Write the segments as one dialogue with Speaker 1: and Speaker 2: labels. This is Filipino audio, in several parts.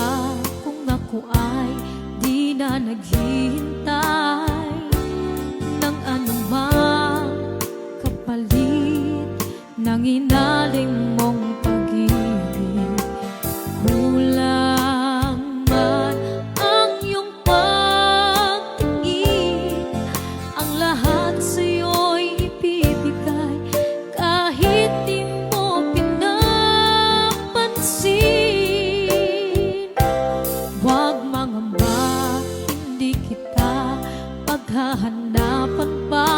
Speaker 1: ba kung ako ay di na naghihintay ng anumang kapalit ng inaling mong pag-ibig? Kulang man ang iyong pagtingin, ang lahat sa'yo'y ibibigay kahit di mo pinapansin. Huwag mangamba, hindi kita paghahanapan pa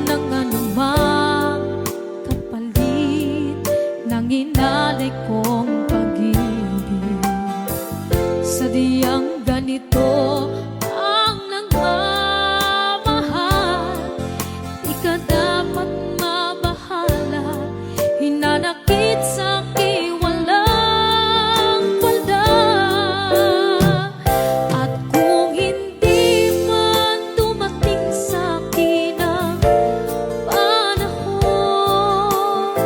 Speaker 1: ng anumang kapalit ng inalay kong pag-ibig. Sadyang ganito ang nagmamahal, di ka dapat mabahala, hinanakit sa'kin walang palda. At kung hindi man dumating sa'kin ang panahon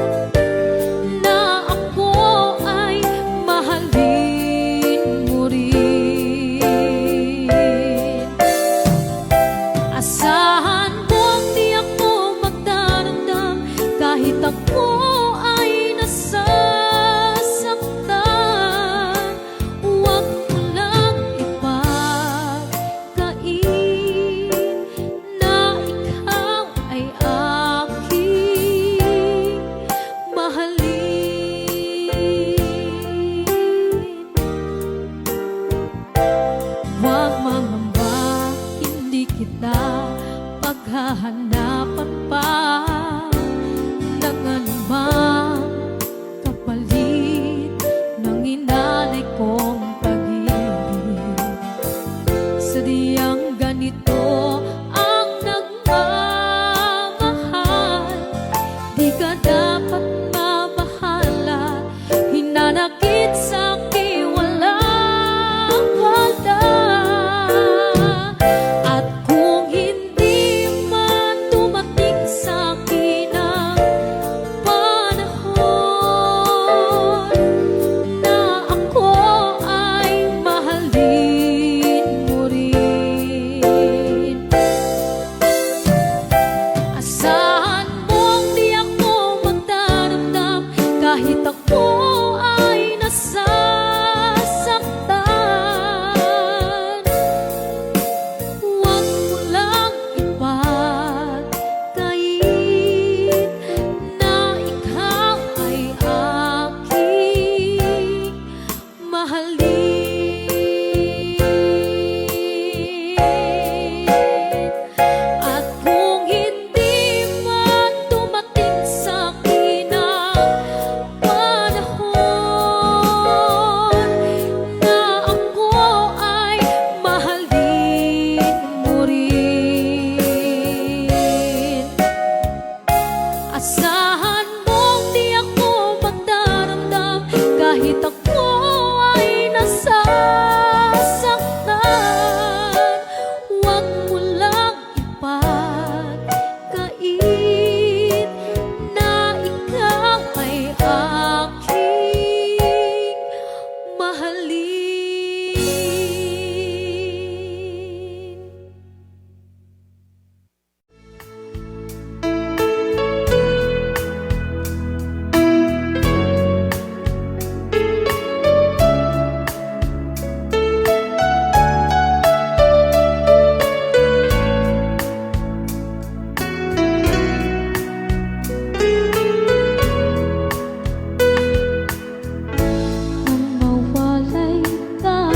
Speaker 1: na ako ay mahalin mo rin, asahan mong di ako magdaramdam kahit ako ay nasasaktan. Huwag mo lang ipagkait na ikaw ay aking mahalin. Huwag mangamba, hindi kita paghahanapan pa ng anumang kapalit ng inalay kong pag-ibig. Sadyang ganito ang nagmamahal, di ka dapat mabahala, hinanakit sa'kin walang palda. At kung hindi man dumating sa'kin ang panahon na ako ay mahalin mo rin, asahan mong di ako magdaramdam kahit ako ay nasasaktan. Huwag mo lang ipagkait na ikaw ay aking mahalin. At kung hindi man dumating sa'kin ang panahon na ako ay mahalin mo rin, asahan mong di ako magdaramdam kahit ako ay nasasaktan. Huwag mo lang ipagkait na ikaw ay aking mahalin. Nang mawalay ka,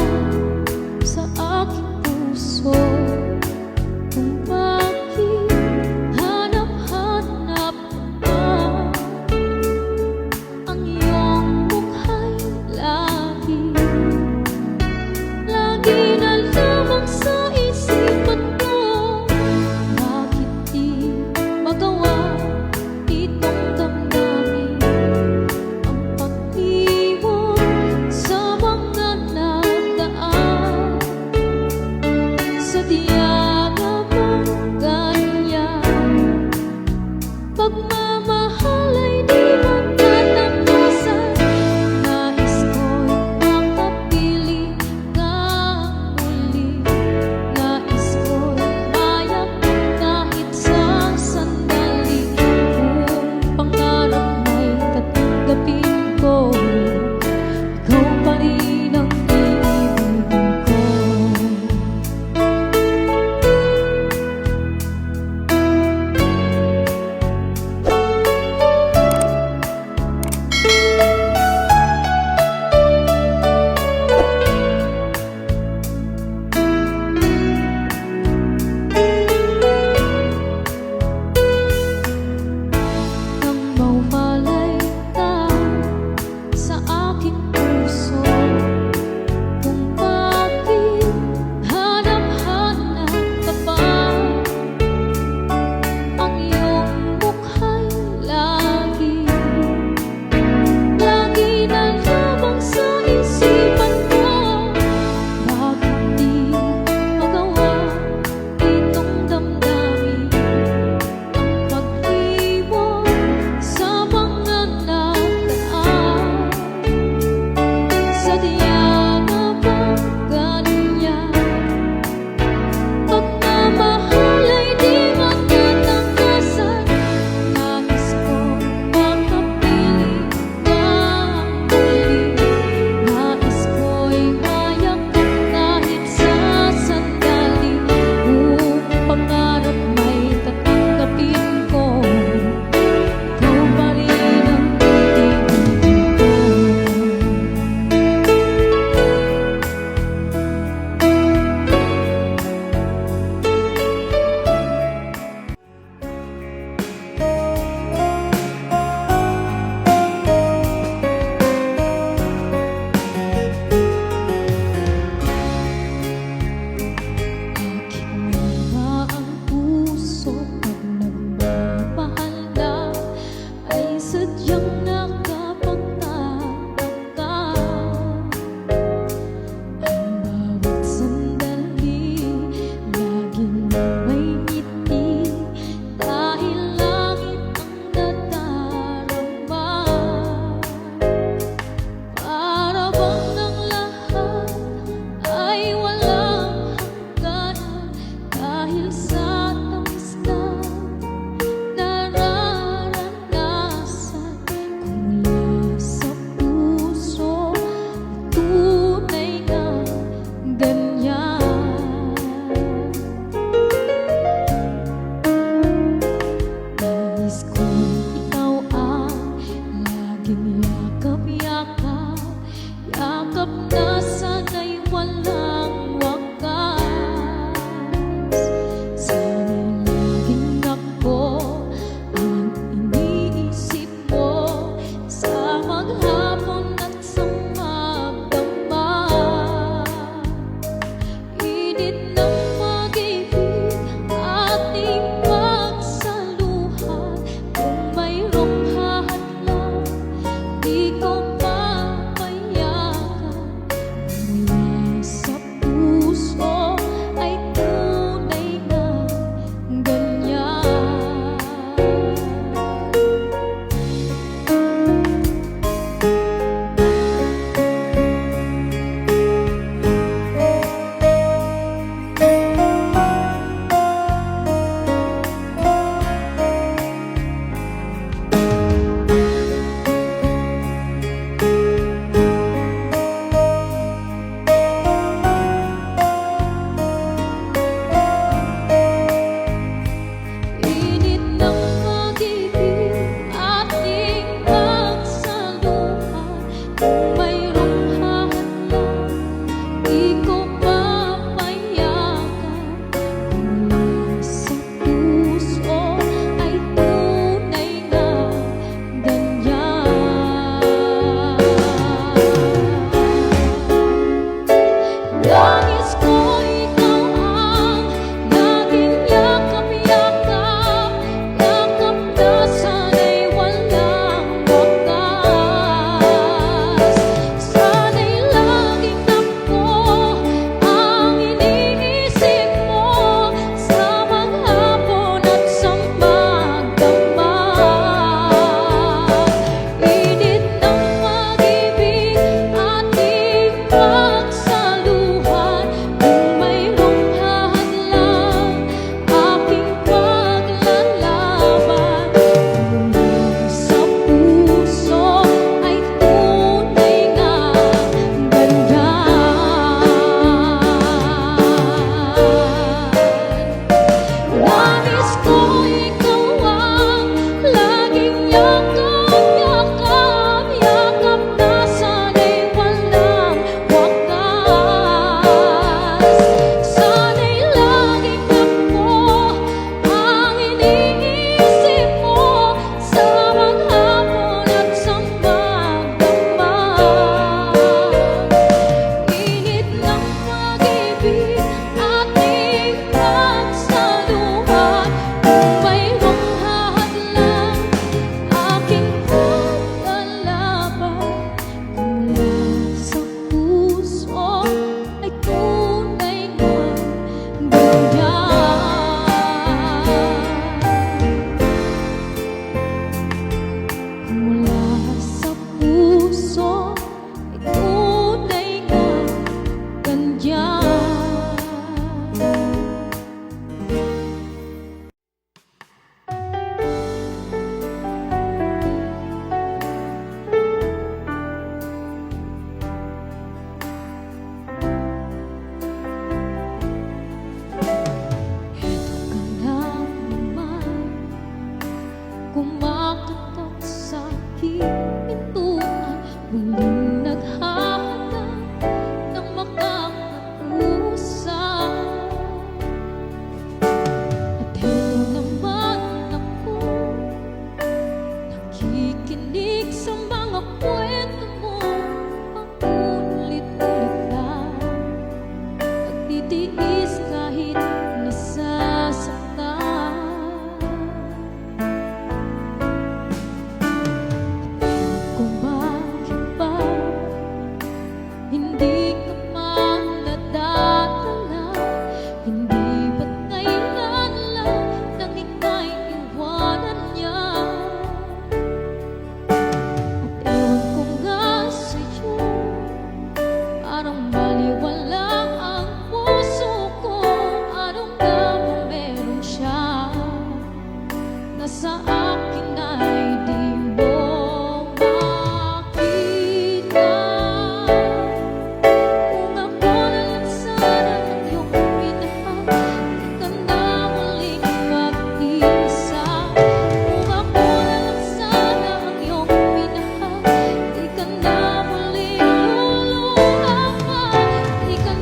Speaker 1: Parang baliwala ang puso ko. Anong nga ba meron siya na sa akin ay di mo makita? Kung ako na lang sana ang iyong minahal, di ka na muling mag-isa. Kung ako na lang sana ang iyong minahal, di ka na muling luluha pa. Di ka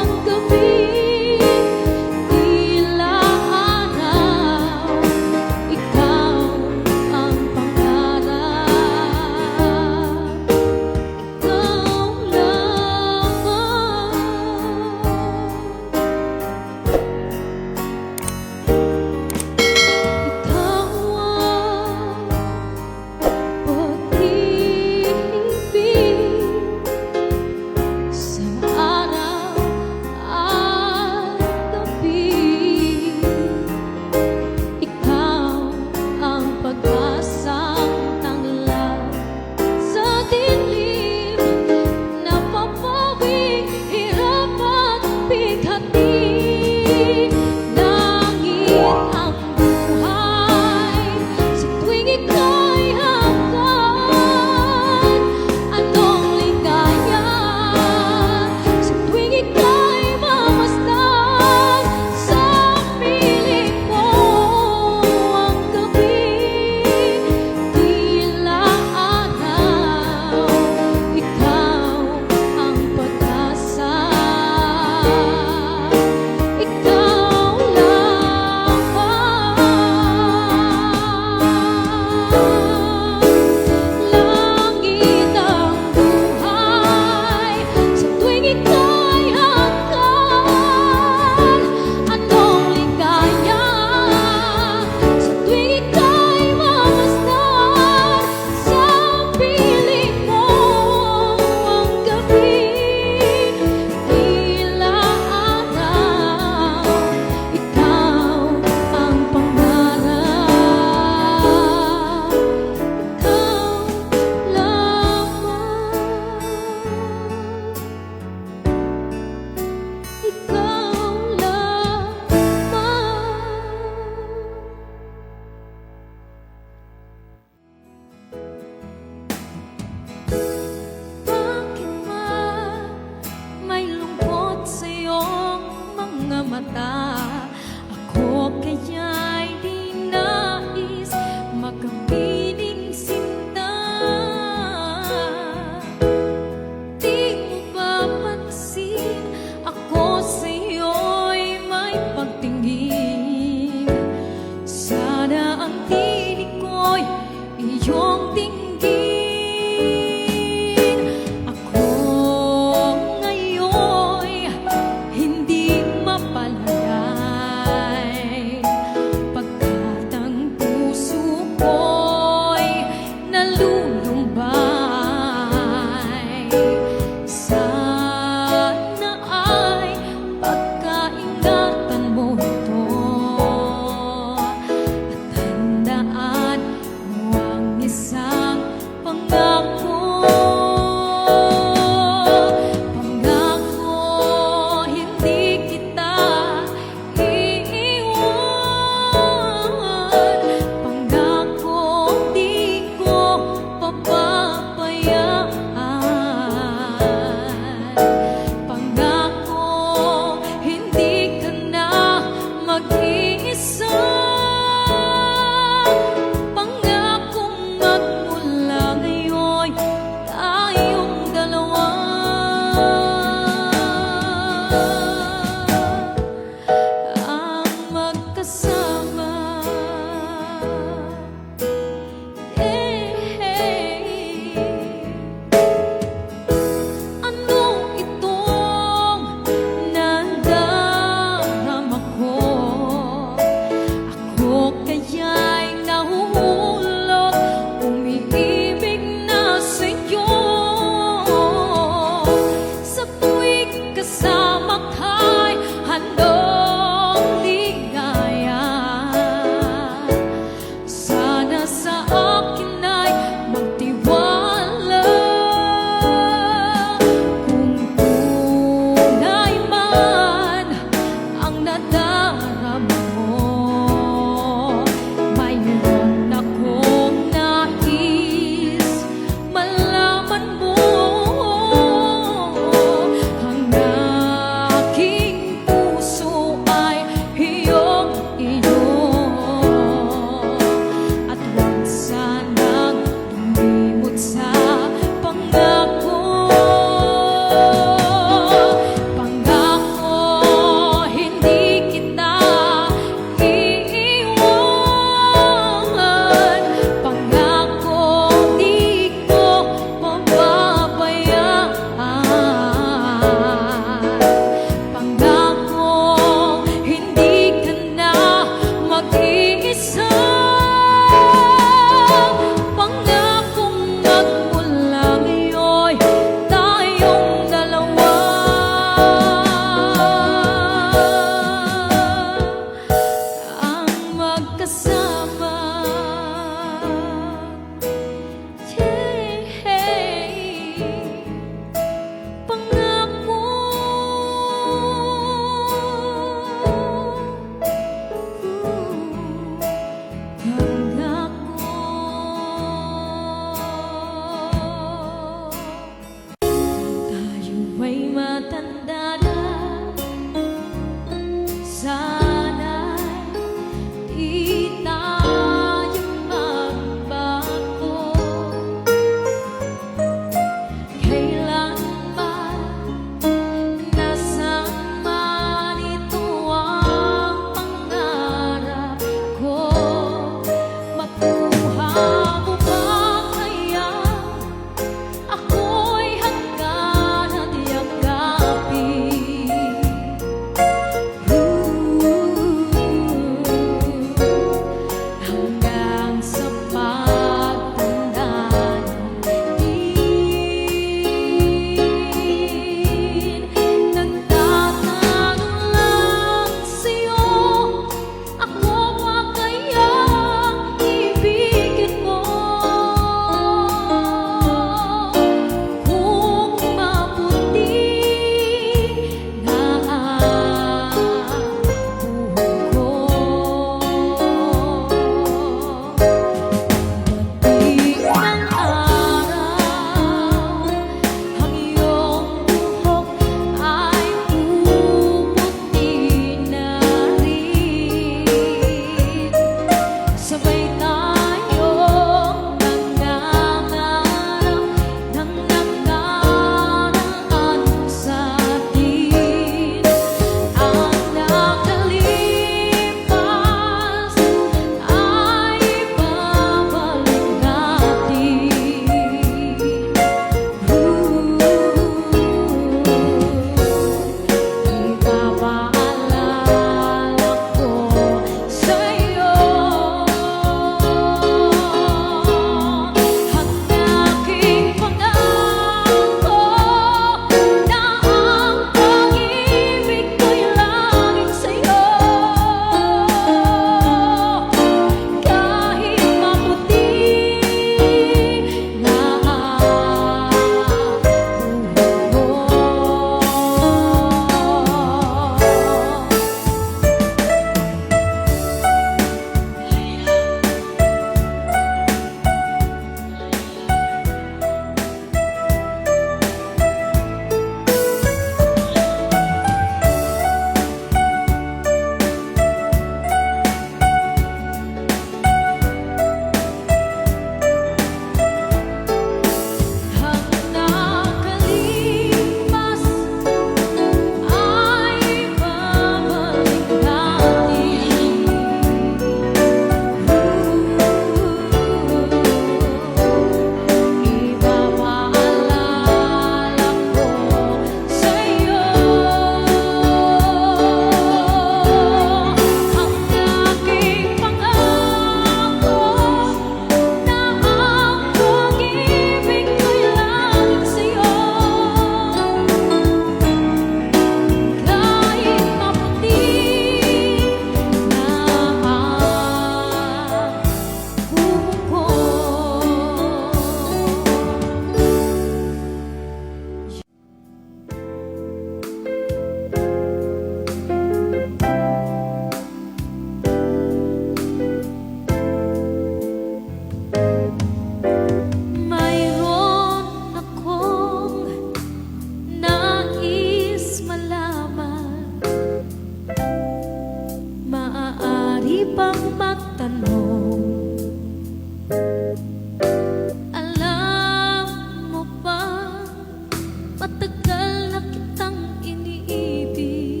Speaker 1: Matagal na kitang iniibig,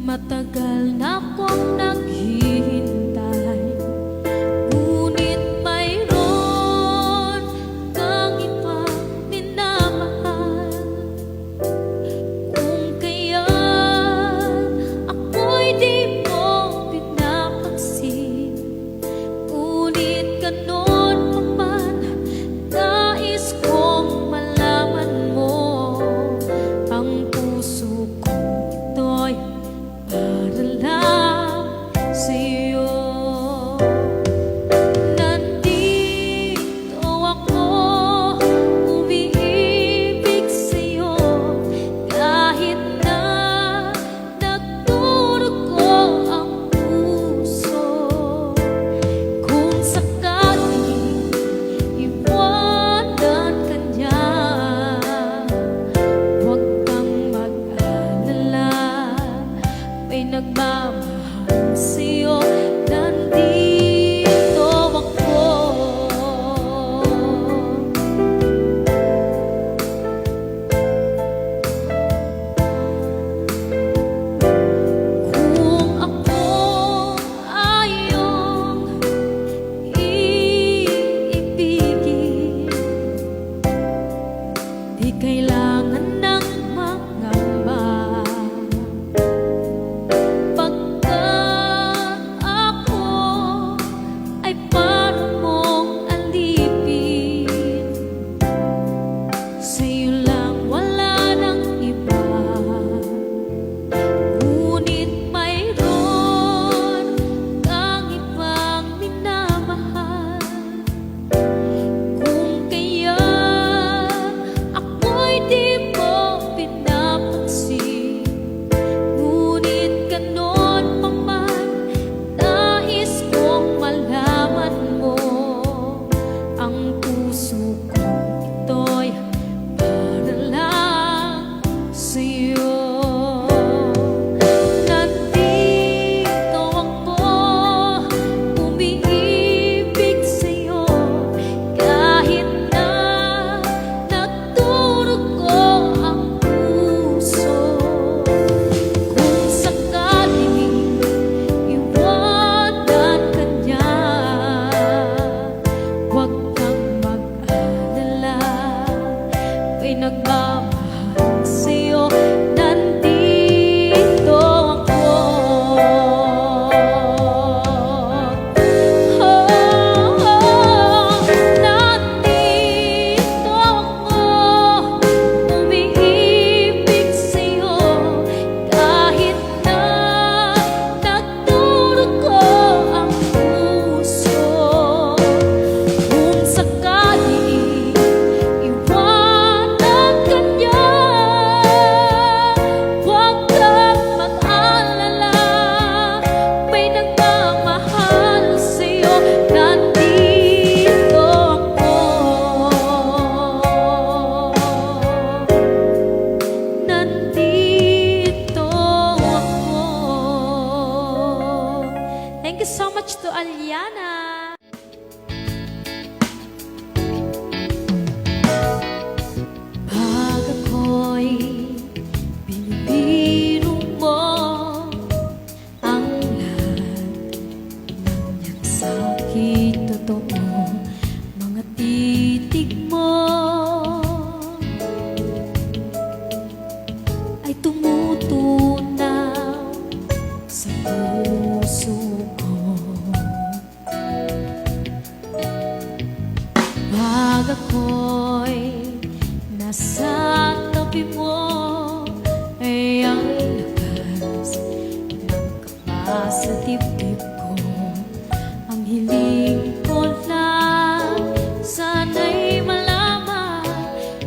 Speaker 1: matagal na akong naghihintay. Ngunit mayroon kang ibang minamahal. Kung kaya ako'y di mo pinapansin, ngunit ganon pa man, nais kong malaman mo, ang puso kong ito'y para lang sa'yo. Nandito ako, umiibig sa'yo, kahit na nagdurugo ang puso. Kung sakaling iwanan ka niya, huwag kang mag-alala, may nagmamahal sa'yo. Nandito ako. Kung ako ay iyong iibigin, di kailangan ng mangamba, pagkat ako ay para mong alipin. Sa'yo lang, wala nang iba. Ngunit mayroon kang ibang minamahal. Kung kaya ako'y di mo pinapansin, ngunit ganon pa man, nais kong malaman mo, ang puso kong ito'y para lang sa'yo. Nandito ako, umiibig sa'yo, kahit na nagdurugo ang puso. Kung sakaling iwanan ka niya, huwag kang mag-alala, may nagmamahal sa'yo. Nandito ako. Nandito ako, umiibig sa'yo, kahit na nagdurugo ang puso. Kung sakaling iwanan ka niya, huwag kang mag-alala, may nagmamahal sa'yo. Nandito ako. Nandito ako. Thank you so much to Aliana. Pag ako'y binibiro mo, ang lahat ng iyang sakit totoo, mga titig mo ay tumutunaw sa puso ko. Pag ako'y nasa tabi mo, ay ang lakas ng kaba sa dibdib ko. Ang hiling ko lang, sana'y malaman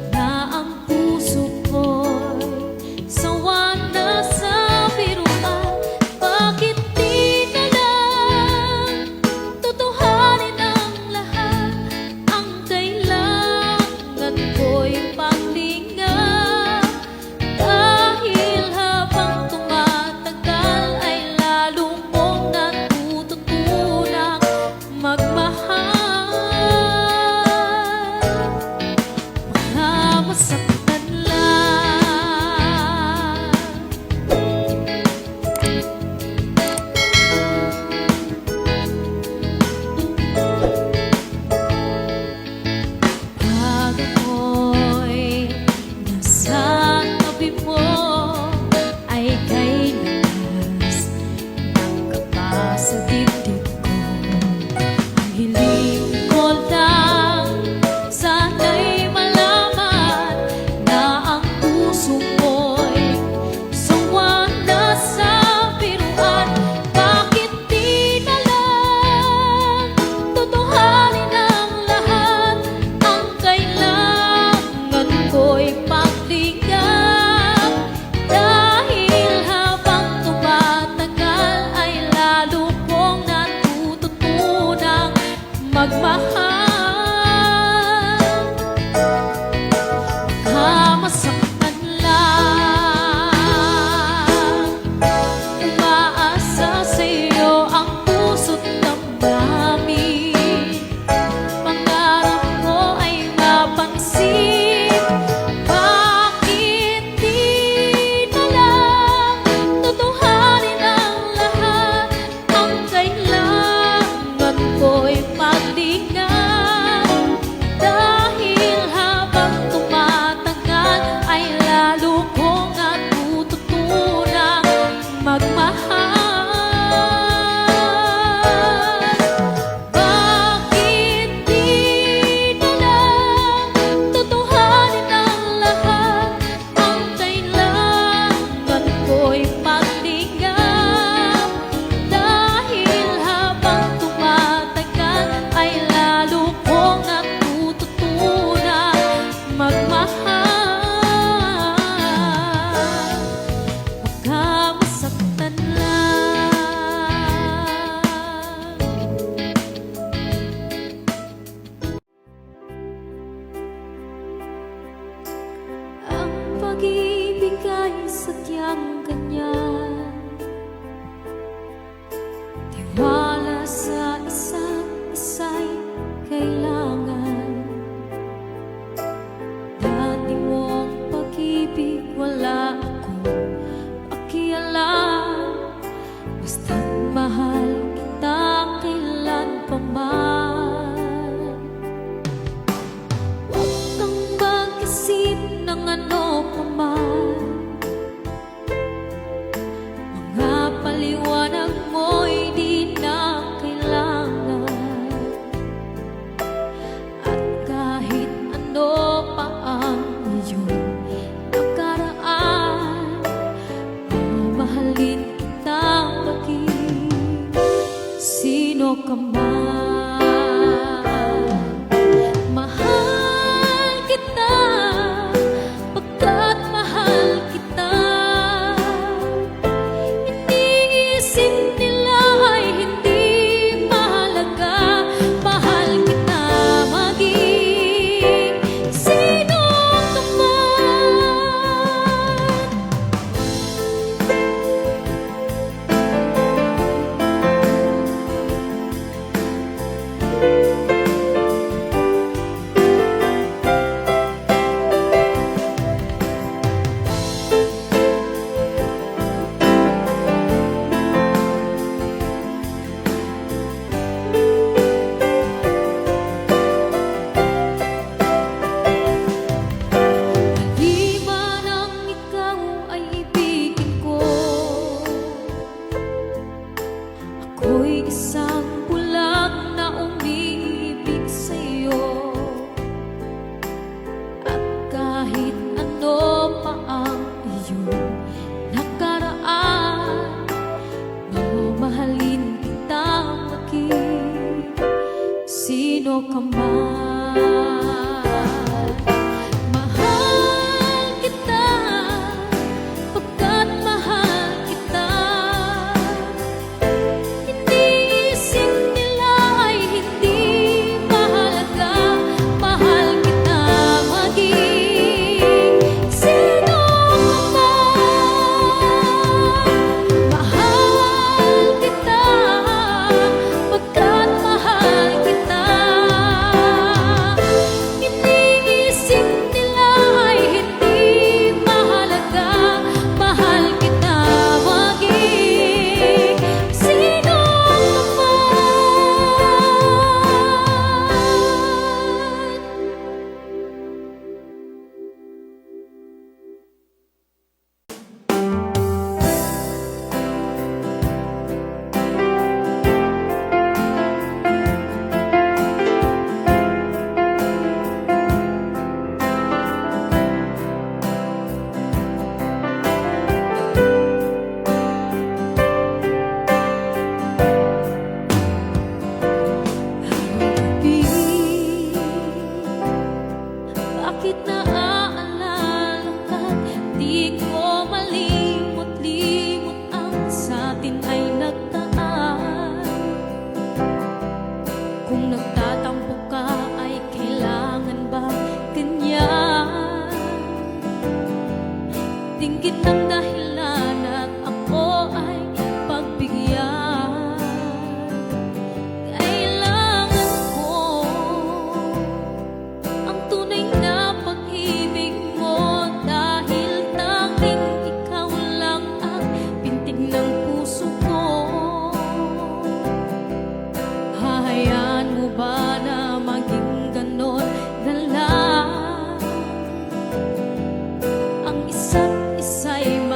Speaker 1: na ang puso ko'y sawa na sa biruan. Bakit di na lang tutuhanin ang lahat? Ang kailangan ko'y paglinga, masaktan lang. Pag ako'y nasa tabi mo, ay kay lakas ng kaba sa dibdib ko. Ang hiling ko lang, sana'y malaman na ang puso mo'y sawa na sa biruan. Bakit di na lang tutuhanin ang lahat? Ang kailangan ko'y paglingap, dahil habang tumatagal ay lalo kong natututunang magmahal. Baka masaktan lang, umaasa sa'yo ang puso't damdamin. Pangarap ko ay mapansin. Bakit di na lang tutuhanin ang lahat? Ang kailangan ko'y paglingap, dahil habang tumatagal ay lalo kong natututunang magmahal. Bakit di na lang tutuhanin ang lahat? Ang kailangan ko'y paglingap, dahil habang tumatagal ay lalo kong natututunang magmahal. Baka masaktan lang. Ang pag-ibig ay sadyang ganyan, tiwala sa isa't isa'y kailangan. Dati mong pag-ibig wala akong pakialam, basta't mahal kita kailan pa man. Huwag kang mag-isip ng ano pa man, mga paliwanag mo'y di na kailangan. At kahit ano pa ang iyong nakaraan, mamahalin kita maging sino ka man. Mahal kita pagkat mahal kita. Iniisip nila ay hindi mahalaga. Mahal kita maging sino ka man. Maliban ang ikaw ay ibigin ko, ako'y isang bulag na umiibig sa'yo. At kahit ano pa ang iyong nakaraan, mamahalin kita maging sino ka man. Mahal kita pagkat mahal kita. Iniisip nila ay hindi mahalaga. Mahal kita maging sino ka man. Mahal kita pagkat mahal kita. kitang dahilan at ako ay pagbigyan. Kailangan ko ang tunay na pag-ibig mo, dahil tanging ikaw lang ang pintig ng puso ko. Hahayaan mo ba na maging ganon na lang? Ang isa't isa'y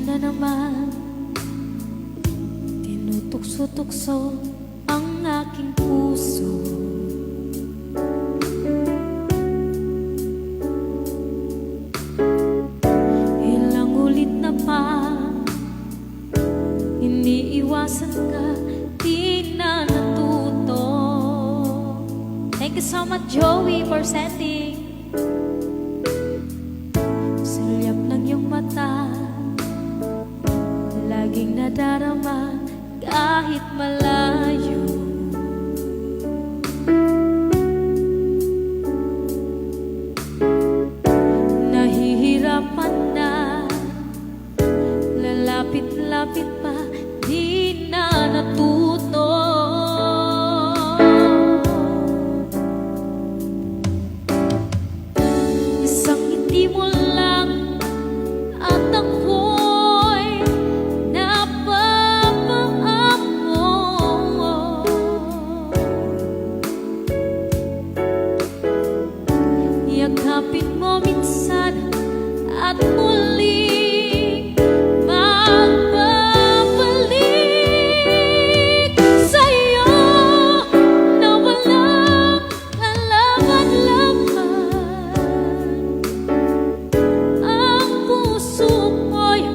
Speaker 1: na naman tinutukso-tukso ang aking puso. Ilang ulit na pa, iniiwasan ka, di na natuto. Thank you so much, Joey, for sending. Sulyap ng iyong mata, laging nadarama kahit malayo. Nahihirapan na, lalapit-lapit pa, di na natuto. Isang ngiti mo lang at ako'y napapaamo. Yakapin mo minsan at muling magbabalik sa'yo na walang kalaban-laban. Ang puso ko'y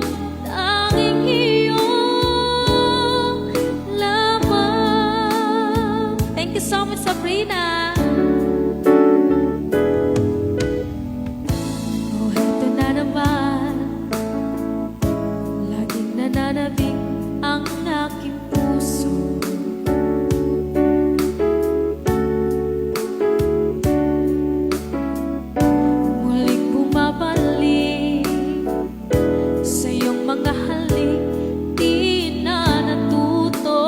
Speaker 1: tanging iyong lamang. Thank you so much, Sabrina. Oh, heto na naman, laging nananabik ang aking puso. Muling bumabalik sa iyong mga halik, di na natuto.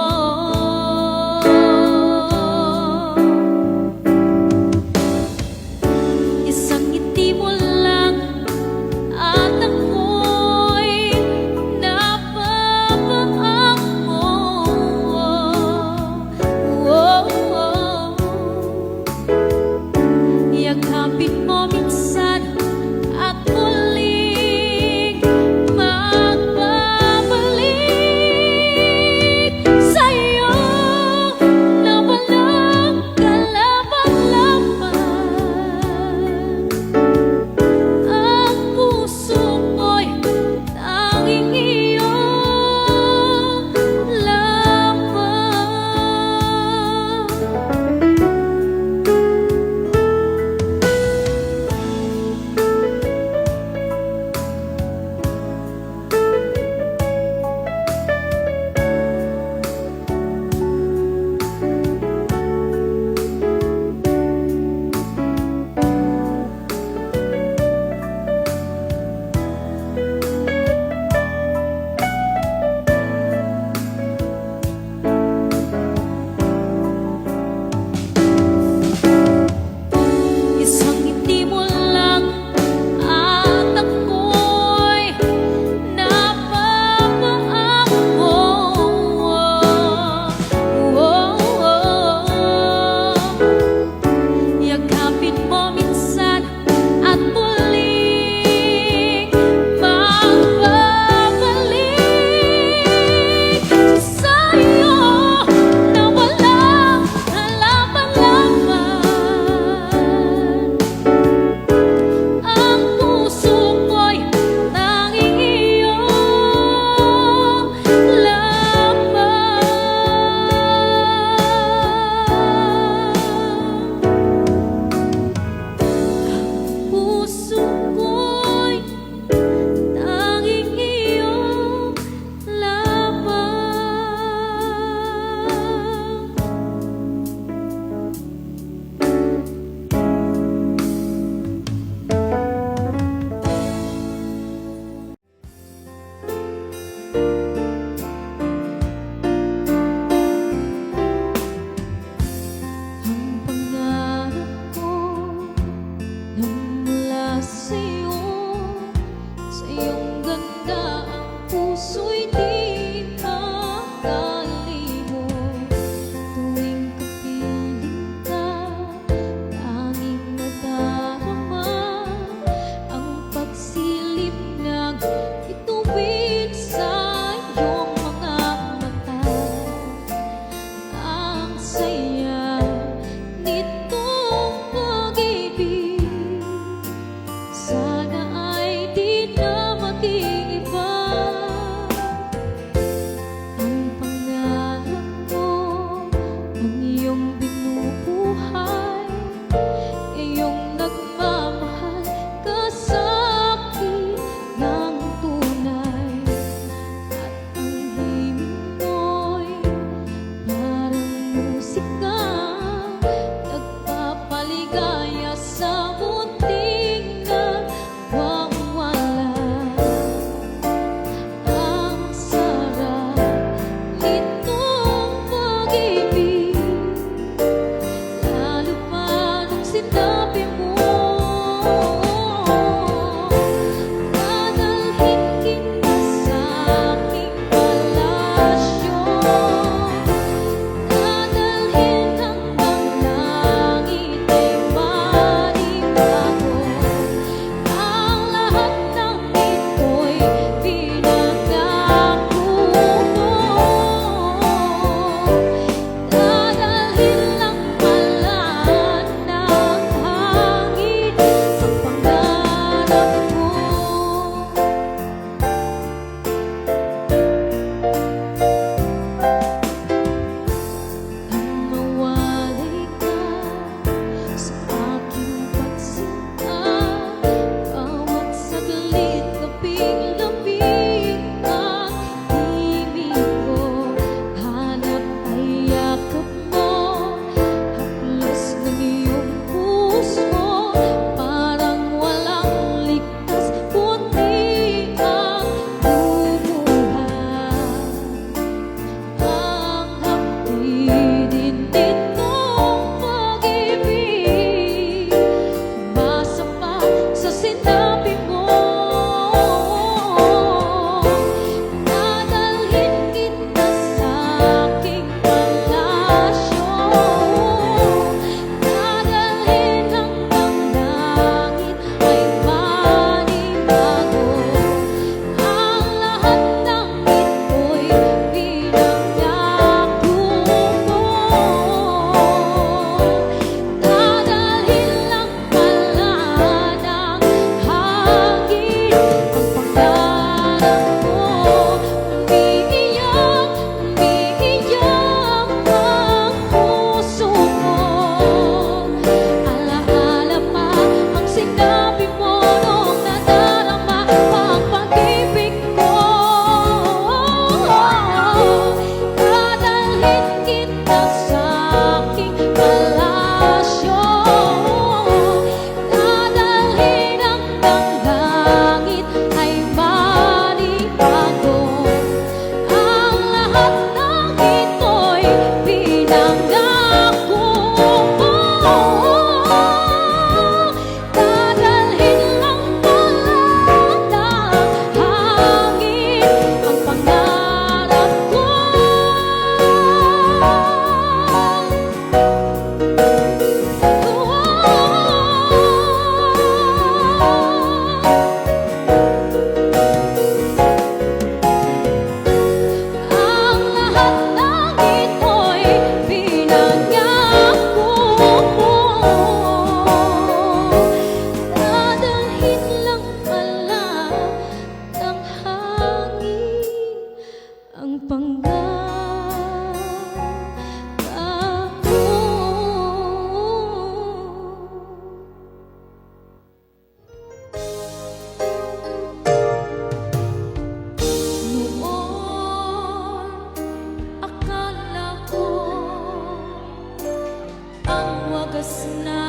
Speaker 1: wagas na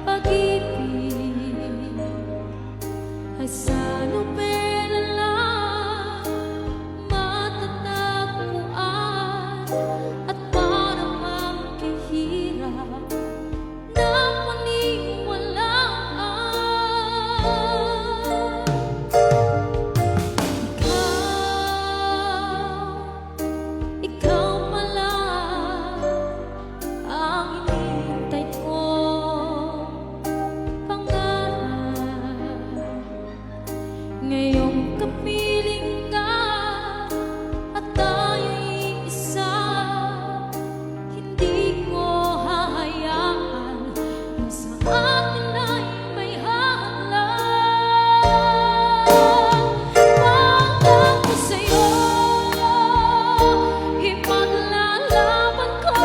Speaker 1: pag-ibig ay sa nobela lang matatagpuan at parang ang kahirap na paniwalaan. Ikaw pala ang hinihintay kong pangarap. Ngayong kapiling ka at tayo'y isa, hindi ko hahayaan na sa atin ay may hadlang. Pangako sa'yo, ipaglalaban ko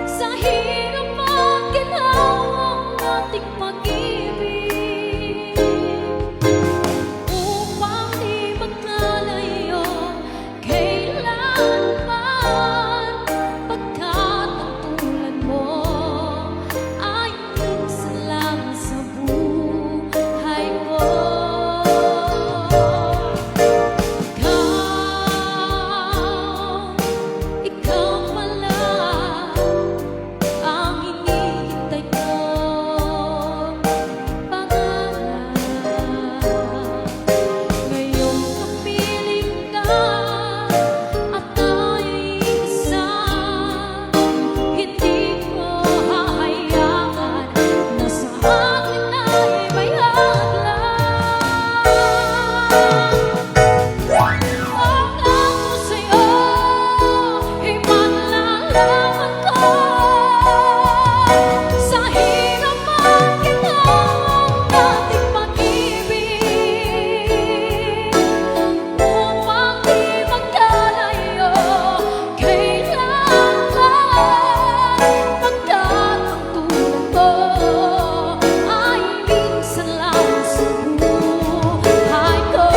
Speaker 1: sa hirap at ginhawang ating pag-ibig, upang di magkalayo kailanman, pagkat ang tulad mo ay minsan lang sa buhay ko. Ikaw pala ang hinihintay kong pangarap. Ngayong kapiling ka at tayo'y isa, hindi ko hahayaan na sa atin ay may hadlang. Pangako sa'yo, ipaglalaban ko sa hirap at ginhawang ating pag-ibig, upang di magkalayo kailanman, pagkat ang tulad ko ay minsan lang sa buhay ko.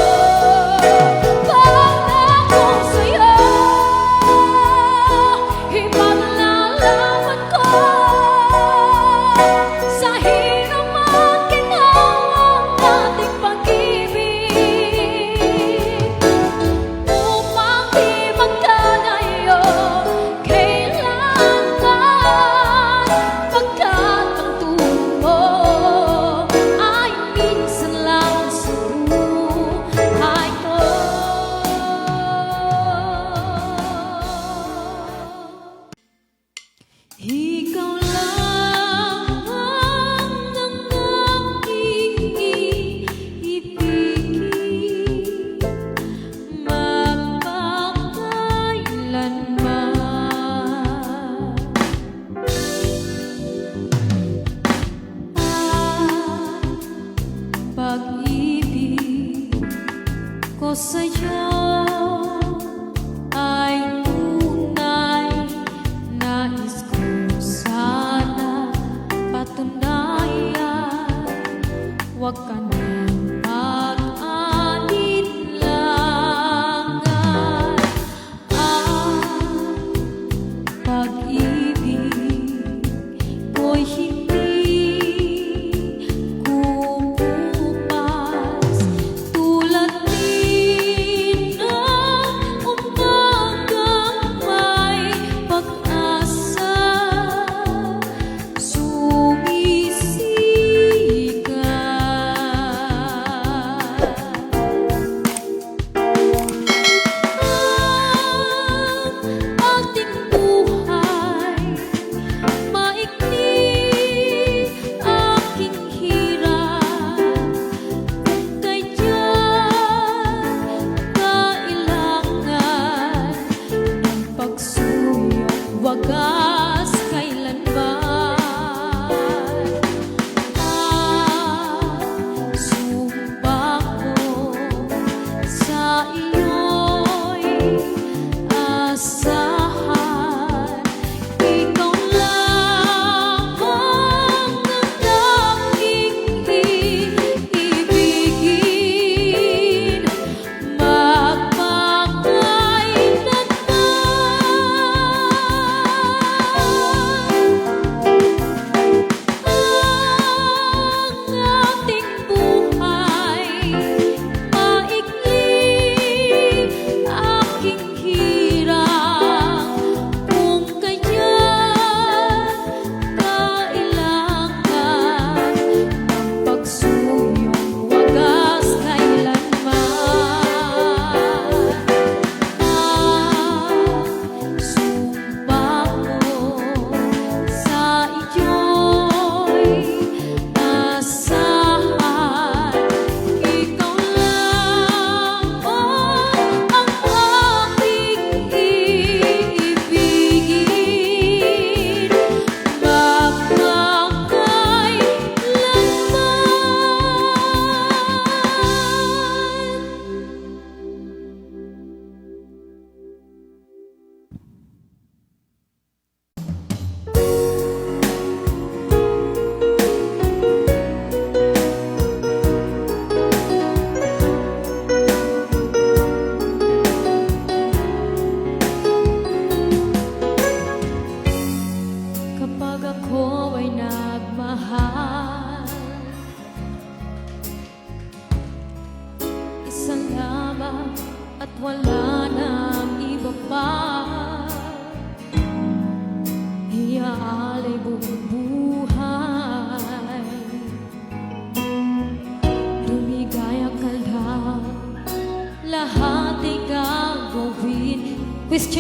Speaker 1: Pangako sa'yo, ipaglalaban ko sa hirap at ginhawang ating pag-ibig, upang di magkalayo kailanman, pagkat ang tulad mo ay minsan lang sa buhay ko. Ikaw lang ang aking ibigin magpakailanman. Pag-ibig ko sa'yo ay tunay, nais ko sana patunayan, huwag ka nang mag-alinlangan. Pag-ibig ko'y hindi kukupas, tulad din ng umagang may pag-asa,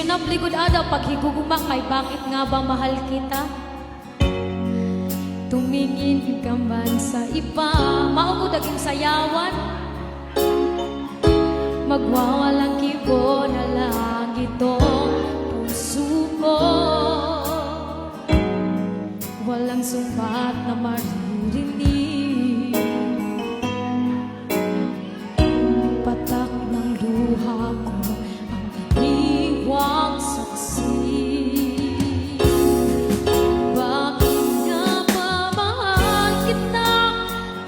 Speaker 1: sinapligod ada paghigugma kay bakit nga ba mahal kita? Tumingin ka man sa iba, maugod aging sayawan, magwawalang kibo na lang itong puso ko. Walang sumpat na maririnig, patak ng luha ko ang iniwang saksi. Bakit nga ba mahal kita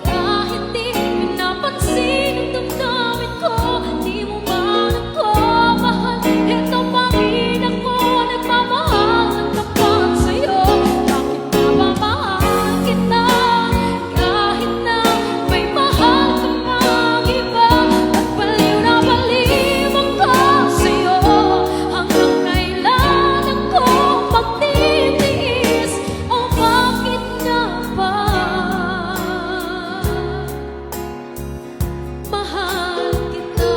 Speaker 1: kahit di pinapansin ang damdamin ko? Di mo man ako mahal, eto pa rin ako nagmamahal ng tapat sa'yo. Bakit nga ba mahal kita kahit na may mahal ka pang iba? At baliw na baliw ako sa'yo, hanggang kailan ako magtitiis? O bakit nga ba mahal kita?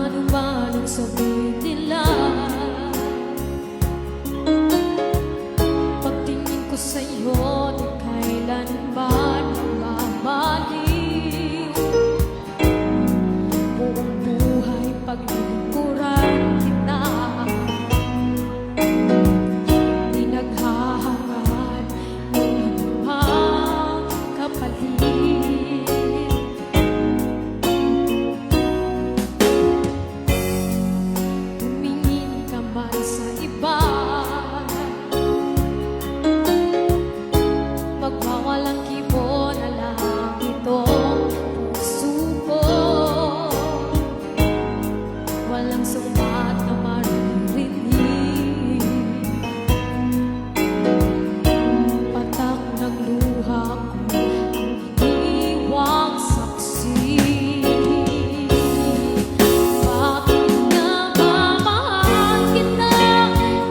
Speaker 1: Ano man ang sabihin nila, pagtingin ko sa'yo di kailanman mamaliw. Buong buhay paglingkuran kita, di naghahangad ng anumang kapalit. Tumingin ka man sa iba, magwawalang kibo na lang itong puso ko. Walang sumat na maririnig, patak ng luha ko ang iniwang saksi. Bakit nga ba mahal kita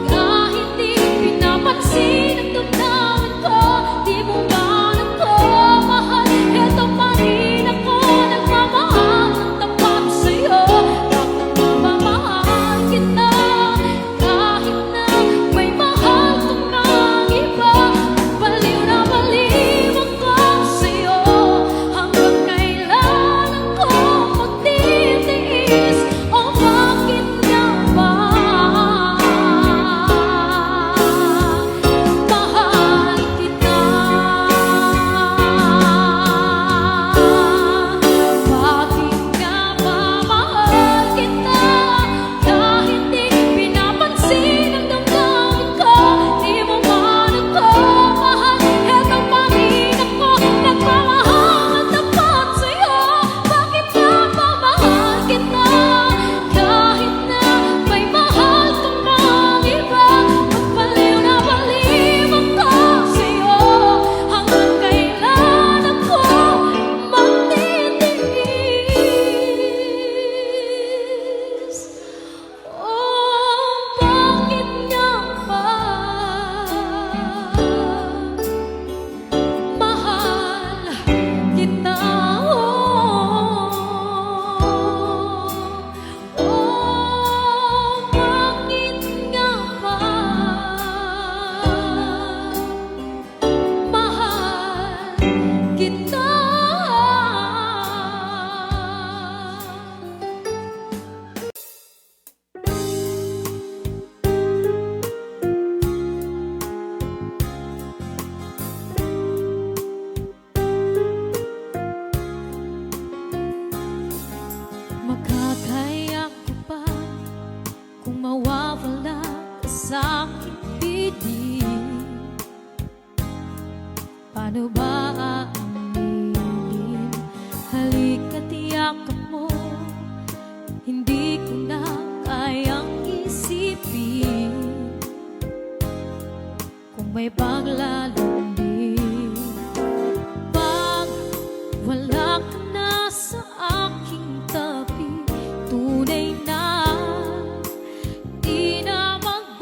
Speaker 1: kahit di pinapansin ang damdamin ko? Di mo man ako mahal, eto pa rin ako nagmamahal ng tapat sa'yo. Bakit nga ba mahal kita kahit na may mahal ka pang iba? Baliw na baliw ako sa'yo, hanggang kailan ako magtitiis? O bakit nga ba mahal kita? Bakit nga ba mahal kita kahit di pinapansin ang damdamin ko? Di mo man ako mahal, eto pa rin ako nagmamahal ng tapat sa'yo. Bakit nga ba mahal kita kahit na may mahal ka pang iba? Magbaliw na baliw ako sa'yo, hanggang kailan ako magtitiis? Oh, bakit nga ba mahal kita? Oh, bakit nga ba mahal kita? Makakaya ko ba kung mawawala ka sa aking piling? Paano ba aaminin? Halika't yakap mo, hindi ko na kayang isipin kung may paglalambing. Pag wala ka na sa aking tabi, tunay na di na mag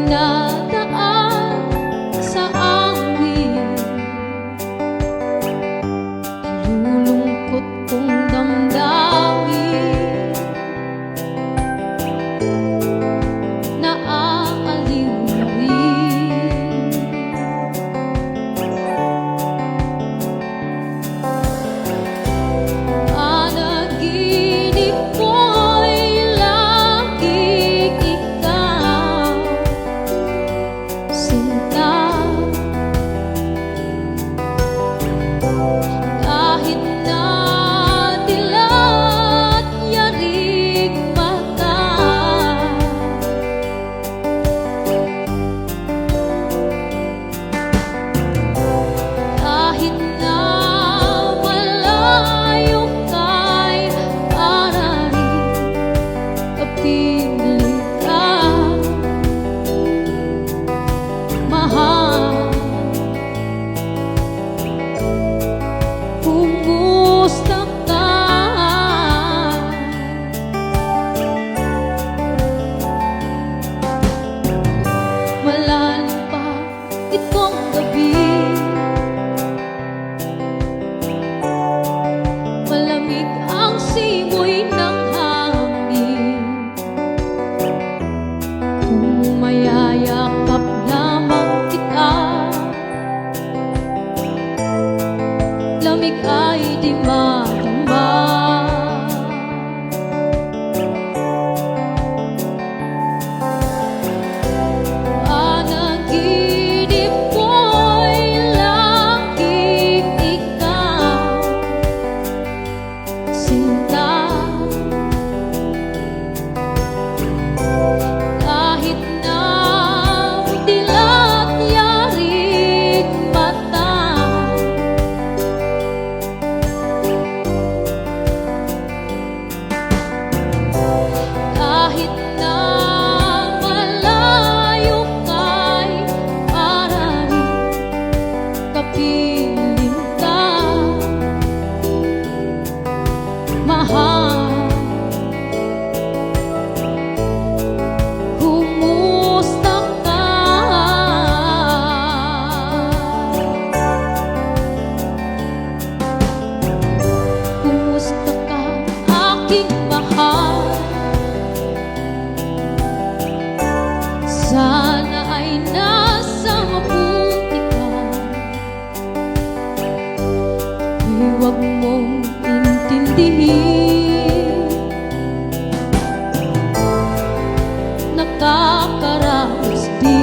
Speaker 1: dinadaan sa awit. Nalulungkot kong damdamin, naaaliw na rin. Panaginip ko'y laging ikaw, sinta. Kahit na dilat yarig mata, kahit na malayo ka'y parating, kapiling ka, mahal. Kumusta ka? Malalim pa itong gabi, malamig ang simoy ng hangin. Kung mayayakap lamang kita, lamig ay di madama. Panaginip ko'y laging ikaw, sinta. Kahit na dilat yarig mata, kahit na malayo ka'y parating, kapiling ka, mahal. Kumusta ka? Kumusta ka, aking mahal? Sana ay nasa mabuti ka. Huwag mong intindihin, nakakaraos din.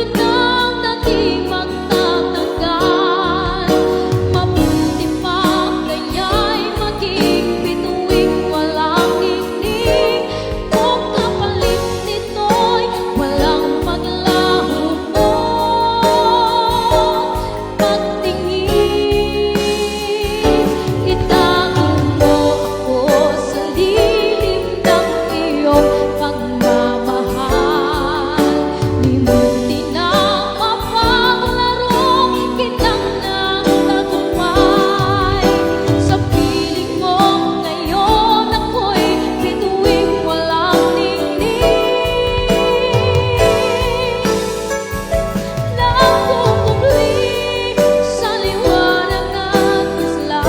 Speaker 1: yun ang dating magtatagal. Mabuti pa kaya'y maging bituing walang hingning. Kung kapalit nito'y walang maglaho mo pagtingin. Itago mo ako sa lilim ng iyong pagmamahal. Limutin ang mapaglaro kitang nagtagumpay. Sa piling mo ngayon ako'y bituing walang ningning. Nakukubli sa liwanag at usla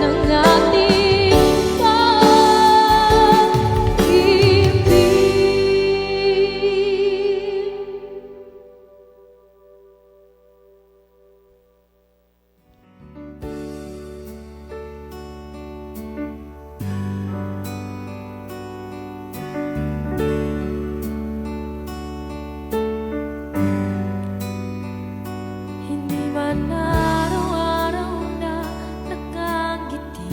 Speaker 1: ng ating pag-ibig. Hindi man araw-araw na nakangiti,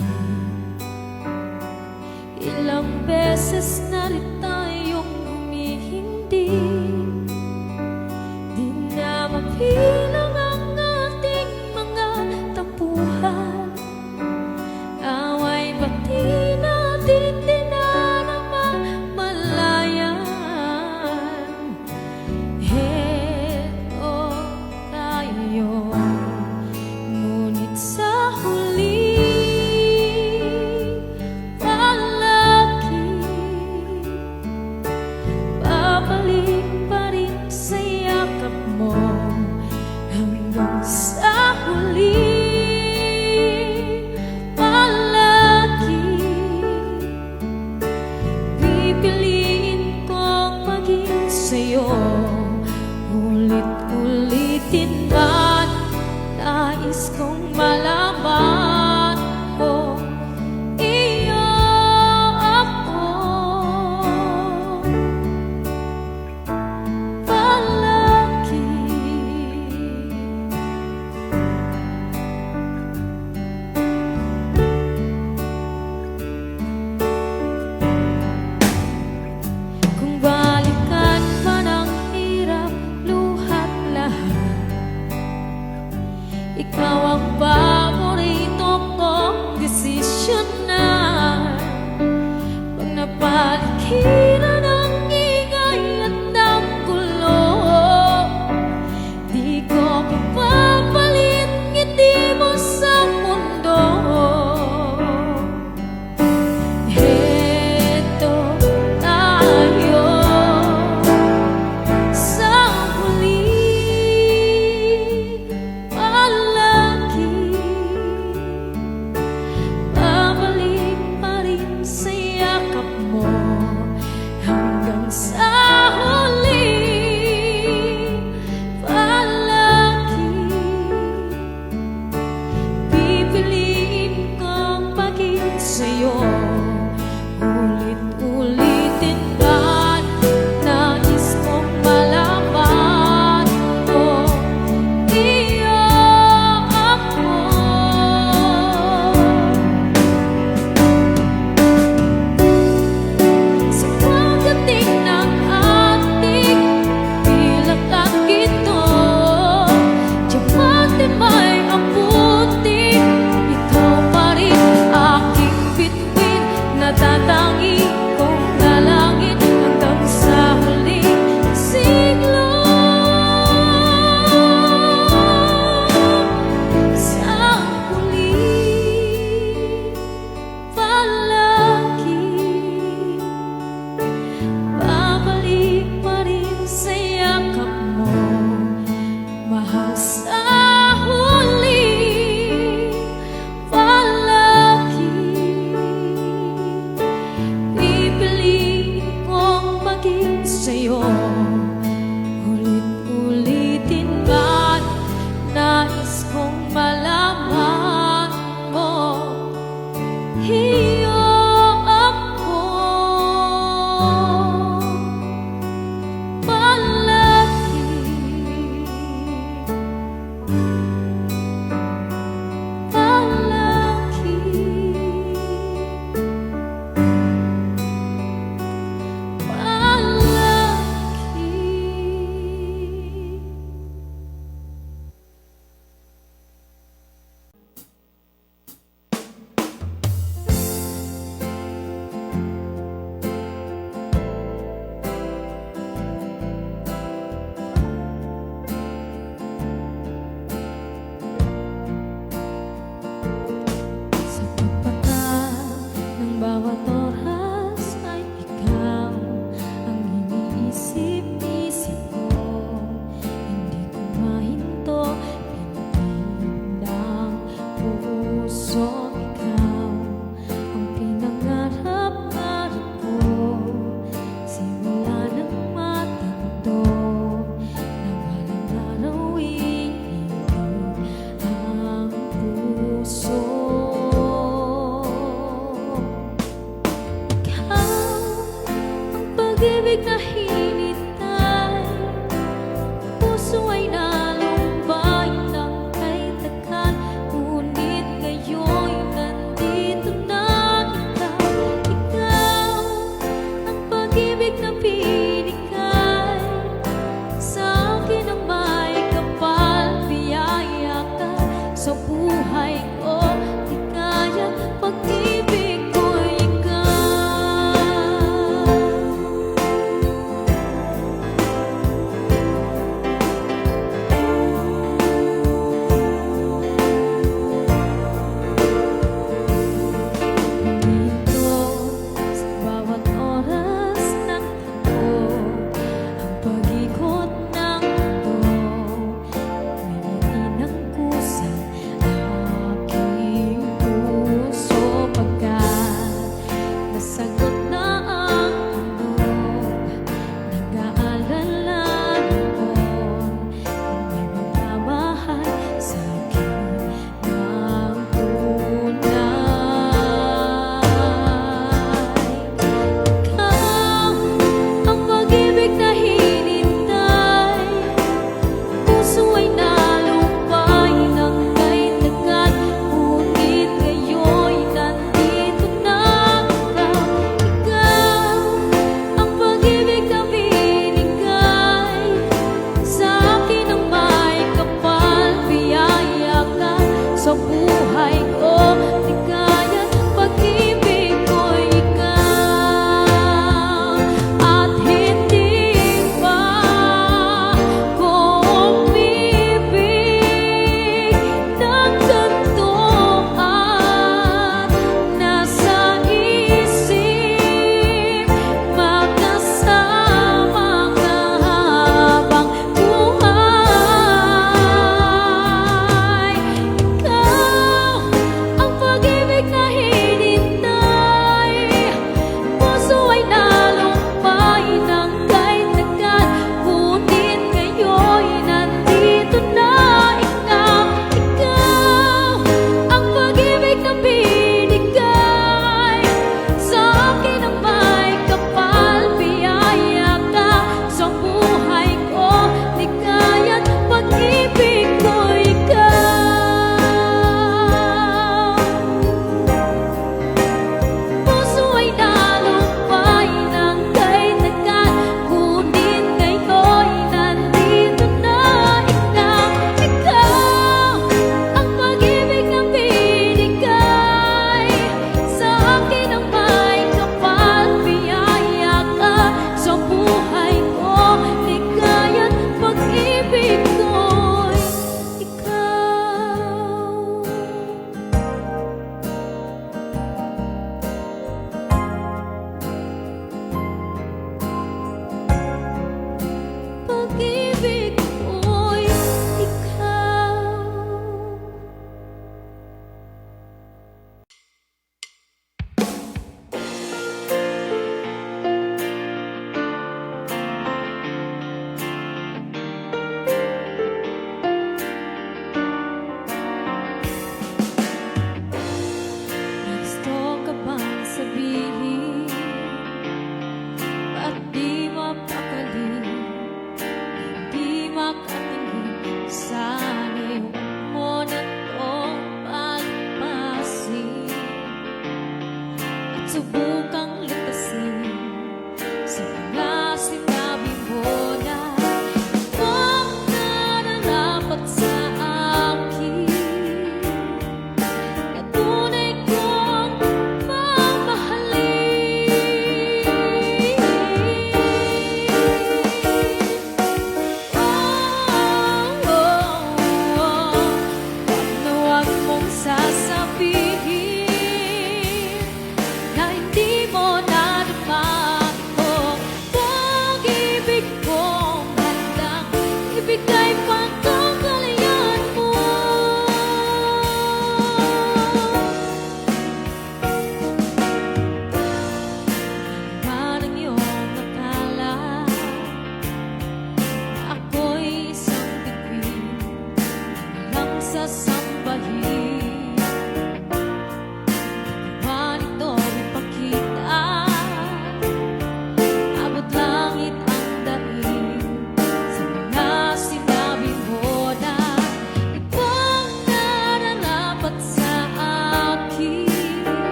Speaker 1: ilang beses na rin tayong humihindi. Di na mabilang ang ating mga tampuhan. Away bati natin di na namamalayan. Heto tayo, ngunit sa huli palagi babalik pa rin sa yakap mo. Hanggang sa huli palagi pipiliin kong maging sa'yo. Ulit-ulitin man nais kong malaman mo, iyo ako palagi. Kung balikan man ang hirap, luhat lahat, ikaw ang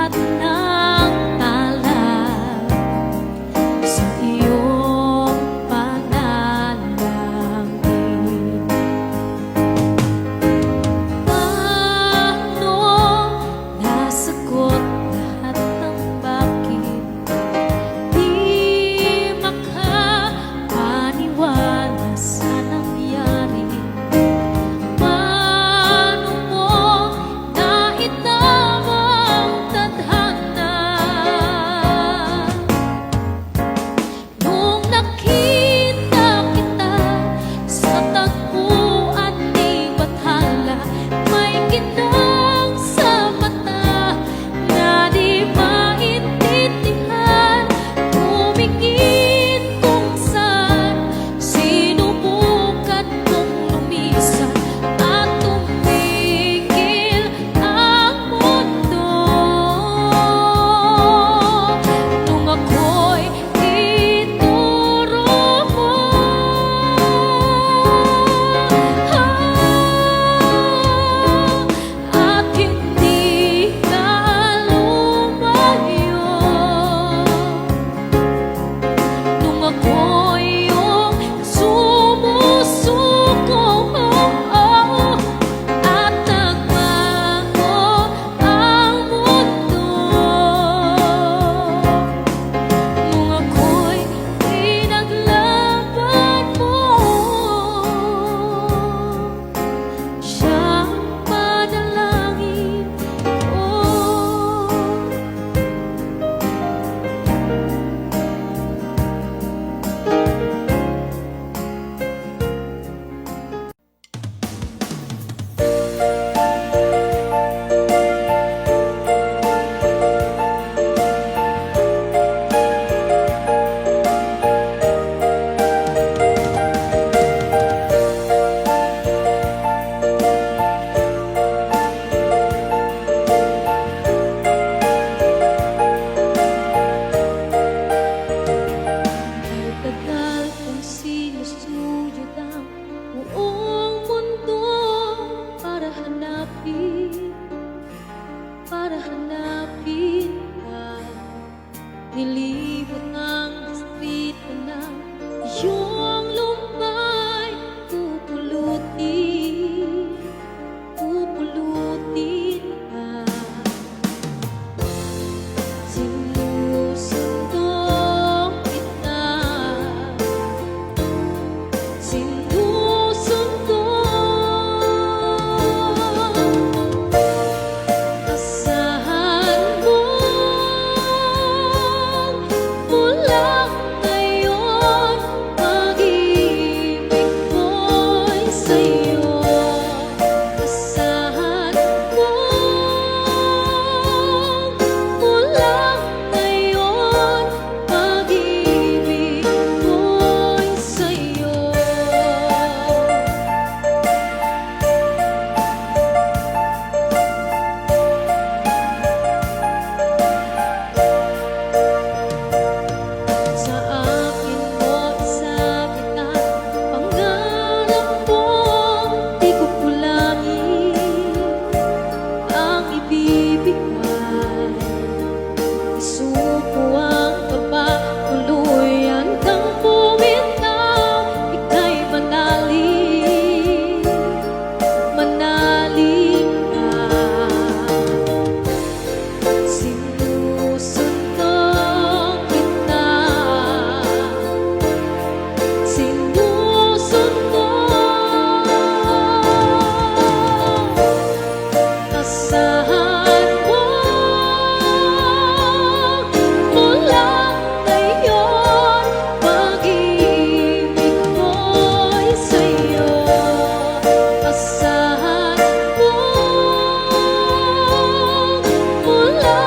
Speaker 1: lahat ng alab sa iyong panalangin. Paano nasagot lahat ng bakit? Di makapaniwala sa nangyari. Paano mo naitamang tadhana? Nung nakita kita sa tagpuan ni Bathala, may ginang sa mata na di maintindihan. Tumingin kung saan, sinubukan kong lumisan at tumigil ang mundo. Nung ako'y ituro mo, at hindi ka lumayo. Nung ako'y iyong sumusuko, at nagbago ang mundo. Nung ako'y pinaglaban mo, siyang panalangin ko. Tagal kong sinusuyod ang buong mundo para hanapin ka. Nilibot ang distrito ng iyong lumbay. Pupulutin ka. Sinusundong kita, sinusundong. Asahan mo mula ngayon, pag-ibig ko'y sa'yo. Asahan mo mula ngayon, pag-ibig ko'y sa'yo. Sa akin mo isakit at pangarap mo, di ko kulangin ang ibibigay. Isuko ang kaba, tuluyan kang bumitaw. Ika'y manalig ka. Sinusundong kita, sinusundong. Asahan mo mula ngayon, pag-ibig ko'y sa'yo. Asahan mo mula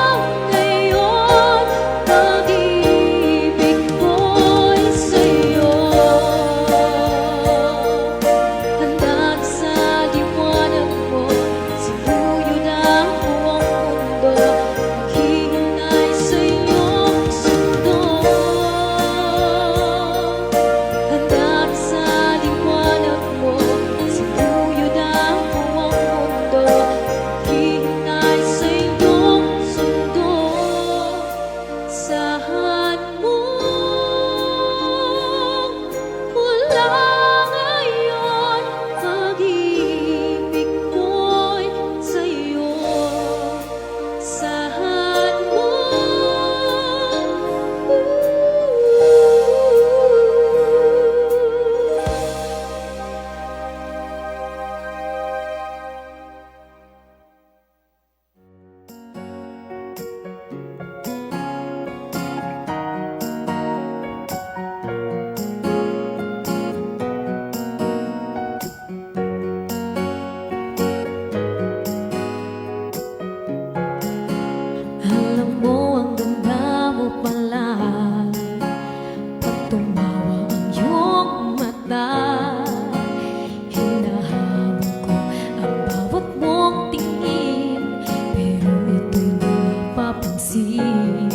Speaker 1: pansin.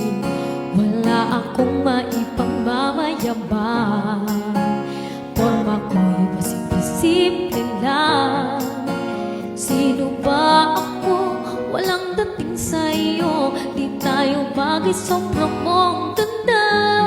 Speaker 1: Wala akong maipagmamayabang, forma ko'y pasimple-simple lang. Sino ba ako? Walang dating sa'yo. Di tayo bagay, sobrang mong ganda.